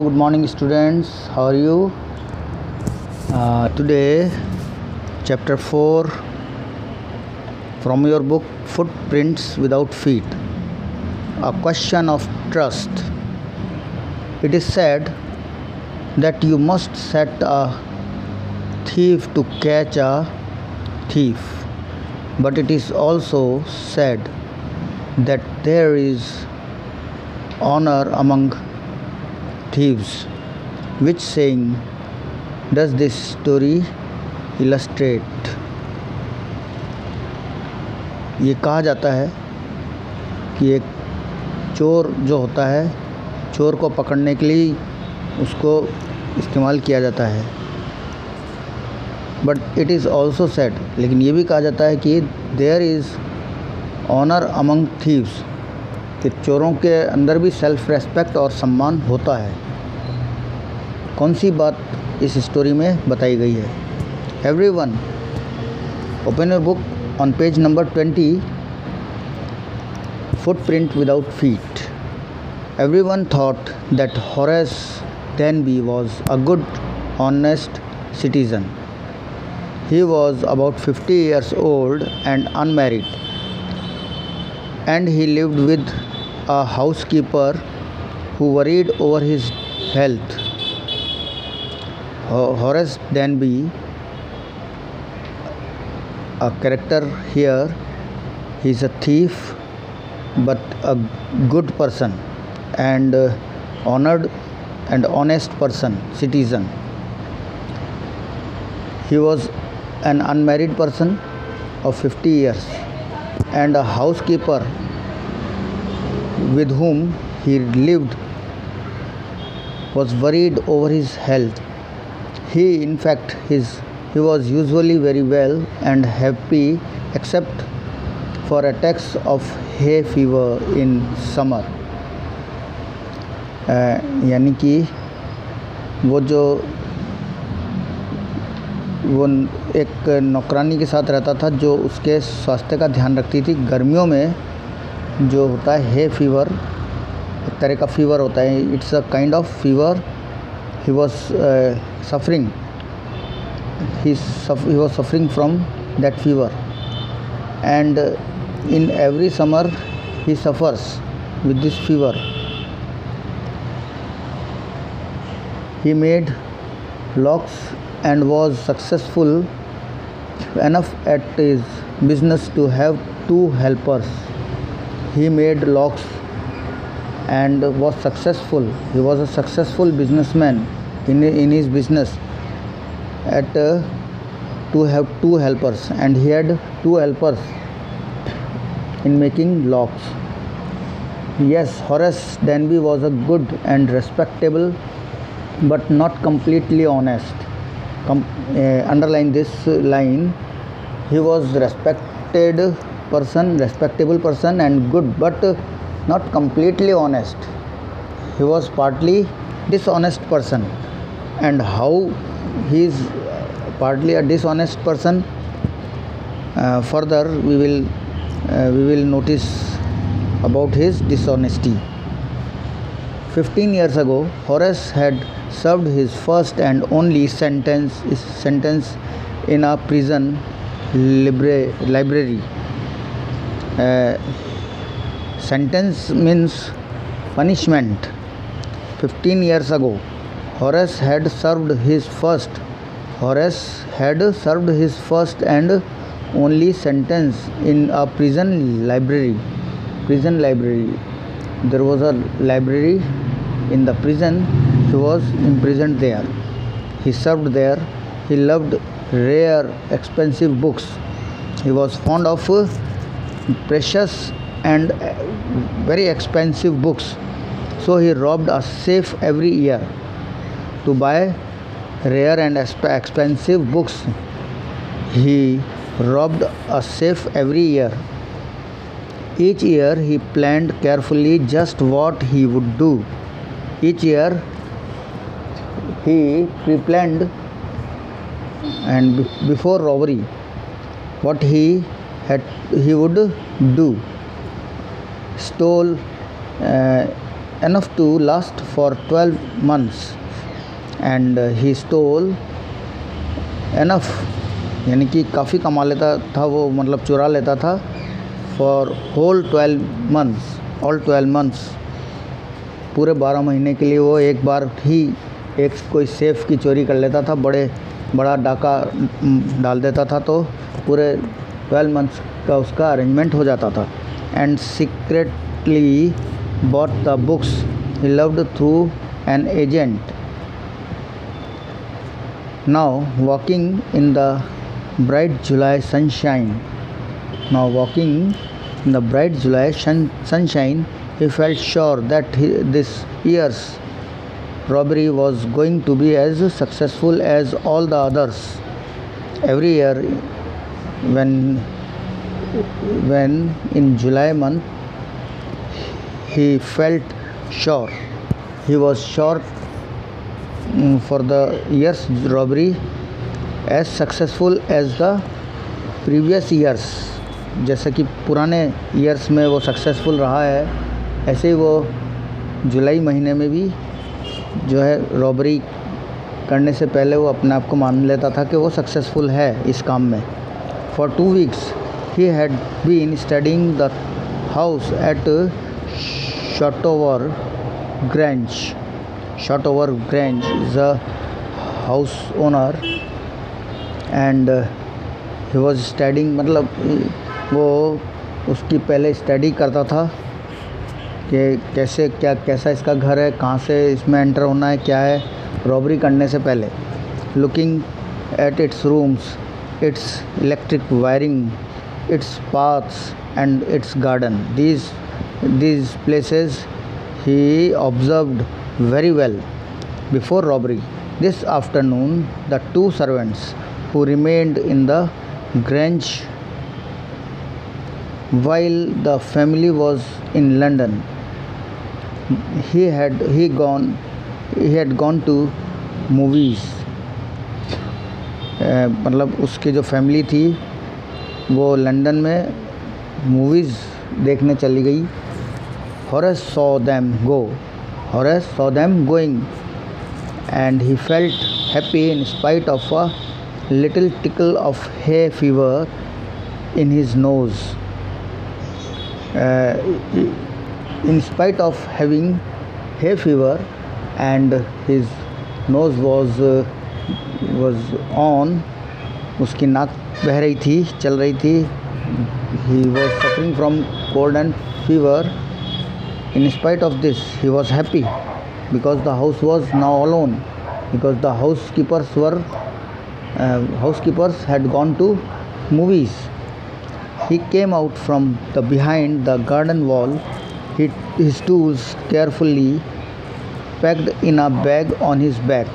Good morning, students. How are you? Today, chapter 4 from your book Footprints Without Feet, a question of trust. It is said that you must set a thief to catch a thief, but it is also said that there is honor among thieves. Which saying does this story illustrate? ये कहा जाता है कि एक चोर जो होता है, चोर को पकड़ने के लिए उसको इस्तेमाल किया जाता है, but it is also said, लेकिन ये भी कहा जाता है कि there is honour among thieves, कि चोरों के अंदर भी सेल्फ रेस्पेक्ट और सम्मान होता है। कौन सी बात इस स्टोरी में बताई गई है? Everyone open your book on page number 20, footprint without feet. Everyone thought that Horace Denby was a good, honest citizen. He was about 50 years old and unmarried, and he lived with a housekeeper who worried over his health. Horace Denby, a character here, he is a thief but a good person and honored and honest person, citizen. He was an unmarried person of 50 years and a housekeeper with whom he lived was worried over his health. He was usually very well and happy except for attacks of hay fever in summer. यानी कि वो एक नौकरानी के साथ रहता था जो उसके स्वास्थ्य का ध्यान रखती थी। गर्मियों में जो होता है हे फीवर, एक तरह का फीवर होता है, it's a kind of fever. He was suffering from that fever, and in every summer he suffers with this fever. He made locks and was successful enough at his business to have 2 helpers. He made locks and was successful. He was a successful businessman in his business to have 2 helpers, and he had 2 helpers in making locks. Yes, Horace Denby was a good and respectable but not completely honest. Underline this line. He was respectable person and good, but not completely honest. He was partly dishonest person. And how he is partly a dishonest person, further we will notice about his dishonesty. 15 years ago, Horace had served his first and only sentence in a prison library. Sentence means punishment. 15 years ago, Horace had served his first and only sentence in a prison library. There was a library in the prison. He was imprisoned there. He served there. He loved rare, expensive books. He was fond of precious and very expensive books. So he robbed a safe every year to buy rare and expensive books. He robbed a safe every year. Each year he planned carefully just what he would do. Each year he pre-planned and before robbery what he would do. Stole enough to last for 12 months and he stole enough, यानी कि काफ़ी कमा लेता था वो, मतलब चुरा लेता था for whole 12 months, all 12 months, पूरे 12 महीने के लिए वो एक बार ही एक कोई सेफ की चोरी कर लेता था, बड़ा डाका डाल देता था, तो पूरे 12 मंथ्स का उसका अरेंजमेंट हो जाता था. And secretly bought the books he loved through an agent. Now walking in the bright July sunshine, he felt sure that this year's robbery was going to be as successful as all the others. Every year when in July month he felt sure, he was sure for the year's robbery as successful as the previous years. जैसा कि पुराने years में वो successful रहा है, ऐसे ही वो जुलाई महीने में भी जो है रॉबरी करने से पहले वो अपने आप को मान लेता था कि वो सक्सेसफुल है इस काम में. For 2 weeks he had been studying the house at Shotover Grange. Shotover Grange is a house owner and he was studying, मतलब वो उसकी पहले स्टडी करता था कि कैसा इसका घर है, कहाँ से इसमें एंटर होना है, क्या है रॉबरी करने से पहले. Looking at its rooms, it's electric wiring, it's paths and it's garden, these places he observed very well before robbery. This afternoon the 2 servants who remained in the Grange while the family was in London, he had gone to movies. मतलब उसकी जो family थी वो London में movies देखने चली गई. Horace saw them going and he felt happy in spite of a little tickle of hay fever in his nose. In spite of having hay fever and his nose was on, उसकी नाक बह रही थी, चल रही थी. He was suffering from cold and fever. In spite of this, he was happy because the house was now alone, because the housekeepers had gone to movies. He came out from the behind the garden wall, his tools carefully packed in a bag on his back.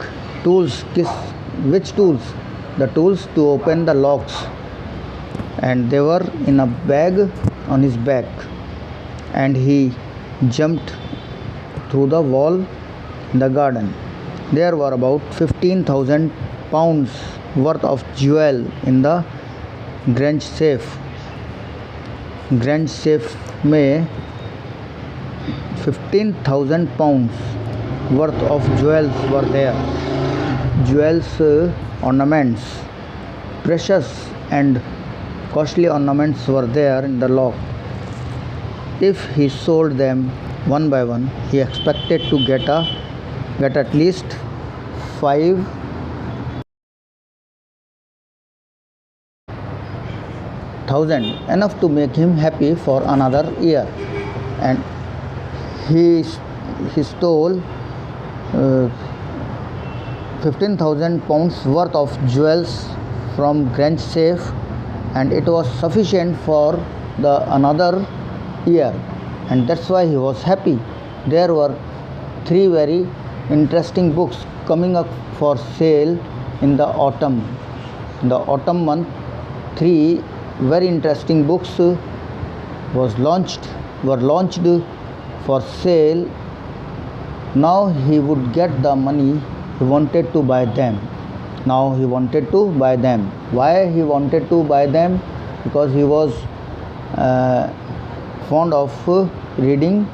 Which tools? The tools to open the locks, and they were in a bag on his back. And he jumped through the wall in the garden. There were about 15,000 pounds worth of jewel in the Grange safe. Grange safe में 15,000 pounds worth of jewels were there. Jewels, ornaments, precious and costly ornaments were there in the lock. If he sold them one by one, he expected to get at least 5,000, enough to make him happy for another year. And he stole 15,000 pounds worth of jewels from Grange safe, and it was sufficient for another year, and that's why he was happy. There were 3 very interesting books coming up for sale in the autumn. In the autumn month, 3 very interesting books were launched for sale. Now he would get the money. He wanted to buy them. Why he wanted to buy them? Because he was fond of reading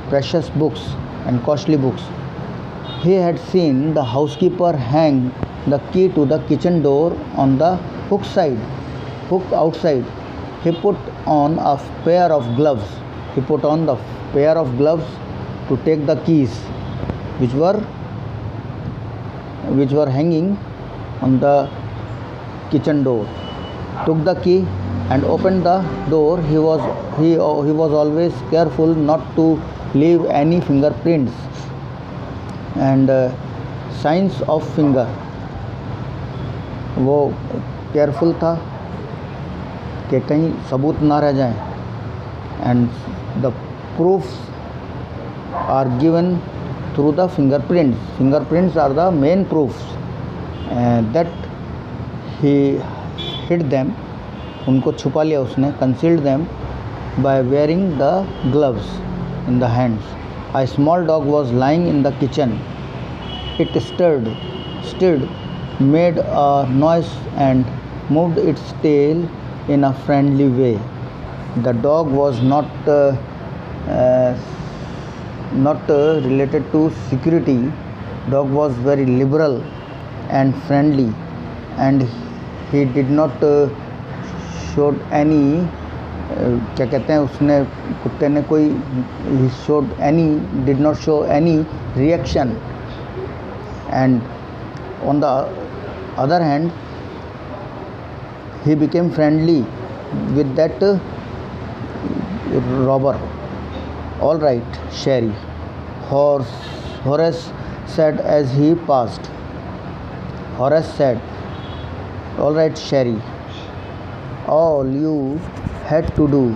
precious books and costly books. He had seen the housekeeper hang the key to the kitchen door on the hook outside. He put on a pair of gloves. He put on the pair of gloves to take the keys, which were hanging on the kitchen door. Took the key and opened the door. He was always careful not to leave any fingerprints and signs of finger. वो careful था कि कहीं सबूत ना रह जाएं. And the proofs are given through the fingerprints. Fingerprints are the main proofs that he hid them. उनको छुपा लिया उसने, concealed them by wearing the gloves in the hands. A small dog was lying in the kitchen. It stirred, made a noise and moved its tail in a friendly way. The dog was not related to security. Dog was very liberal and friendly, and he did not showed any क्या कहते हैं उसने कुत्ते ने कोई did not show any reaction. And on the other hand, he became friendly with that robber. All right, Sherry, Horace said as he passed. Horace said, all right, Sherry, all you had to do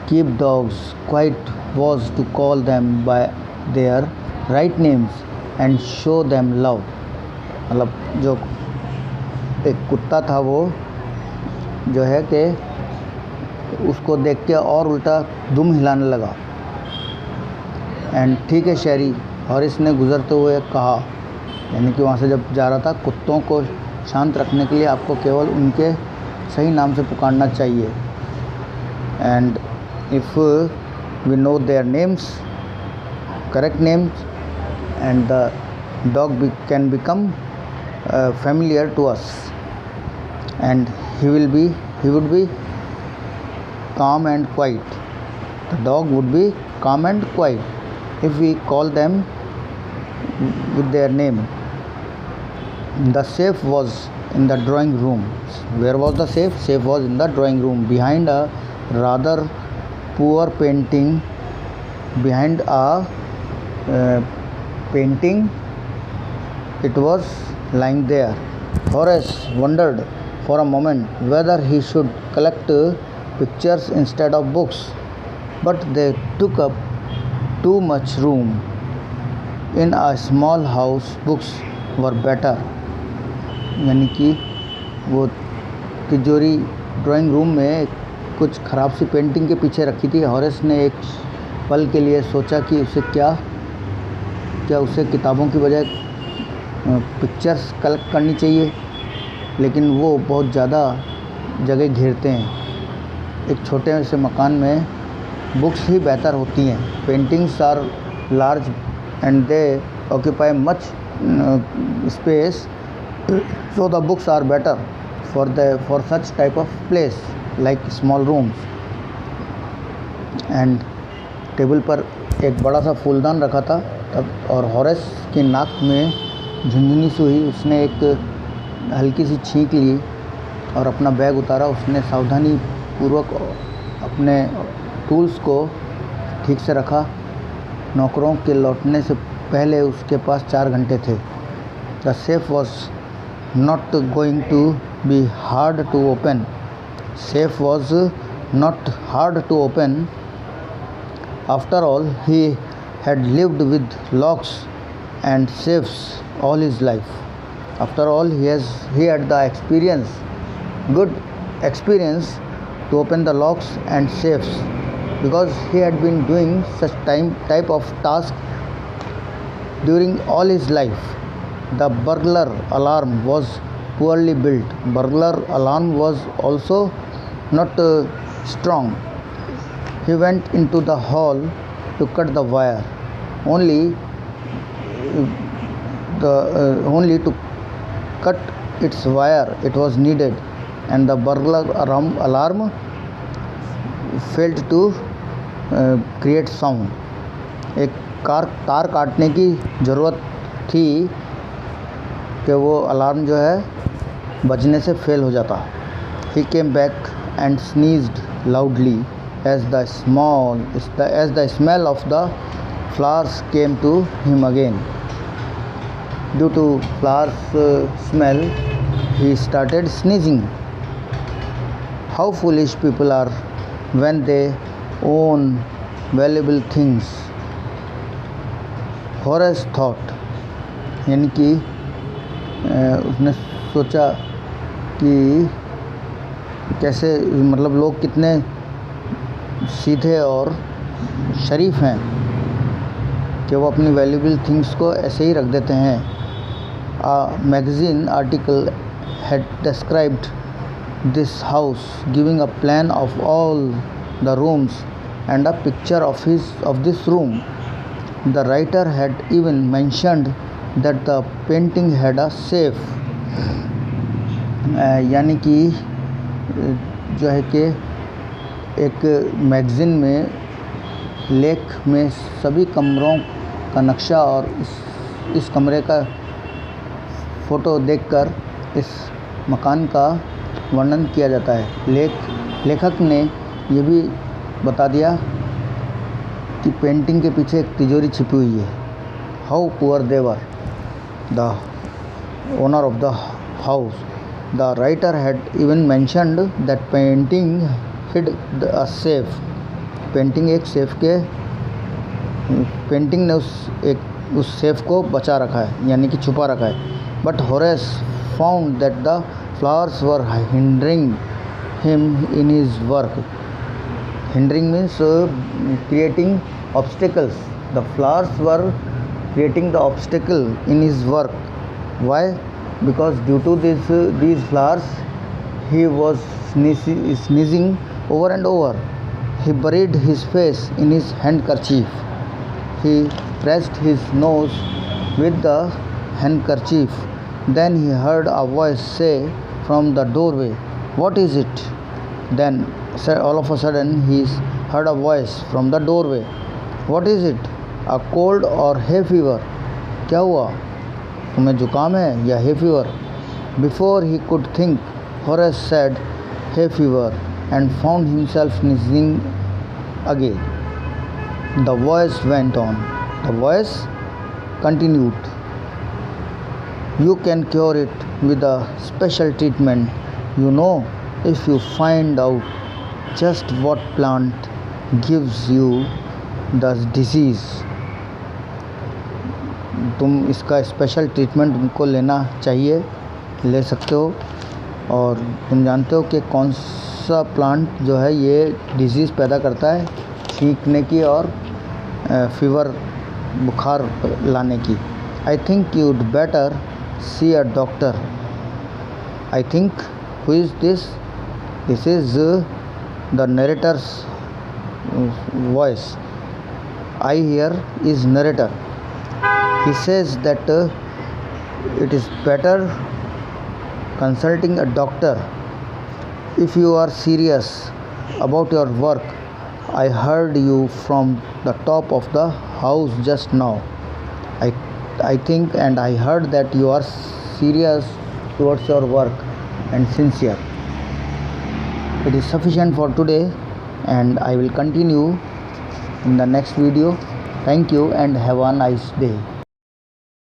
keep dogs quiet was to call them by their right names and show them love. मतलब जो एक कुत्ता था वो जो है कि उसको देख के और उल्टा दुम हिलाने लगा. एंड ठीक है शेरी, हॉरिस ने गुज़रते हुए कहा, यानी कि वहाँ से जब जा रहा था, कुत्तों को शांत रखने के लिए आपको केवल उनके सही नाम से पुकारना चाहिए. And if we know their names, correct names, and the dog can become familiar to us, and he would be calm and quiet. The dog would be calm and quiet if we call them with their name. The safe was in the drawing room. Where was the safe? Safe was in the drawing room, behind a rather poor painting. Behind a painting, it was lying there. Horace wondered for a moment whether he should collect pictures instead of books, but they took up too much room. In a small house, books were better. यानी कि वो तिजोरी drawing room में कुछ ख़राब सी painting के पीछे रखी थी. हॉरेस ने एक पल के लिए सोचा कि उसे किताबों की बजाय पिक्चर्स कलेक्ट करनी चाहिए, लेकिन वो बहुत ज़्यादा जगह घेरते हैं. एक छोटे से मकान में बुक्स ही बेहतर होती हैं. Paintings are large and they occupy much space, so the books are better for such type of place like small rooms. And table पर एक बड़ा सा फूलदान रखा था तब, और हॉरेस की नाक में झुंझुनी सी हुई. उसने एक हल्की सी छींक ली और अपना बैग उतारा. उसने सावधानी पूर्वक अपने टूल्स को ठीक से रखा. नौकरों के लौटने से पहले उसके पास 4 घंटे थे. The safe was not going to be hard to open. Safe was not hard to open. After all, he had lived with locks and safes all his life. After all, he had the good experience to open the locks and safes, because he had been doing such type of task during all his life. The burglar alarm was poorly built. Burglar alarm was also not strong. He went into the hall to cut the wire. Only to cut its wire it was needed, and the burglar alarm failed to create sound. एक तार काटने की ज़रूरत थी कि वो alarm जो है बजने से फेल हो जाता. He came back and sneezed loudly as the smell of the flowers came to him again. Due to flowers smell, he started sneezing. How foolish people are when they own valuable things. Horace thought, यानी कि उसने सोचा कि कैसे मतलब लोग कितने सीधे और शरीफ हैं कि वो अपनी वैल्यूबल थिंग्स को ऐसे ही रख देते हैं. A magazine article had described this house, giving a plan of all the rooms and a picture of this room. The writer had even mentioned that the painting had a safe. यानी कि जो है कि एक magazine में लेख में सभी कमरों का नक्शा और इस कमरे का फ़ोटो देखकर इस मकान का वर्णन किया जाता है. लेखक ने ये भी बता दिया कि पेंटिंग के पीछे एक तिजोरी छिपी हुई है. How poor they were, the owner of the house. The writer had even mentioned that painting hid a safe. Painting ने उस सेफ को बचा रखा है, यानी कि छुपा रखा है. But Horace found that the flowers were hindering him in his work. Hindering means creating obstacles. The flowers were creating the obstacle in his work. Why? Because due to these flowers he was sneezing over and over. He buried his face in his handkerchief. He pressed his nose with the handkerchief. Then he heard a voice say from the doorway, "What is it?" Then all of a sudden he heard a voice from the doorway. "What is it? A cold or hay fever?" क्या हुआ, तुम्हें जुकाम है या hay fever? Before he could think, Horace said hay fever and found himself sneezing again. The voice went on. The voice continued, "You can cure it with a special treatment. You know, if you find out just what plant gives you the disease, तुम इसका special treatment तुमको लेना चाहिए, ले सकते हो. और तुम जानते हो कि कौन सा प्लांट जो है ये डिजीज़ पैदा करता है, छींकने की और फीवर बुखार लाने की. I think you'd better see a doctor." I think, who is this? This is the narrator's voice. I hear is narrator. He says that it is better consulting a doctor if you are serious about your work. I heard you from the top of the house just now. I think and I heard that you are serious towards your work and sincere. It is sufficient for today, and I will continue in the next video. Thank you and have a nice day.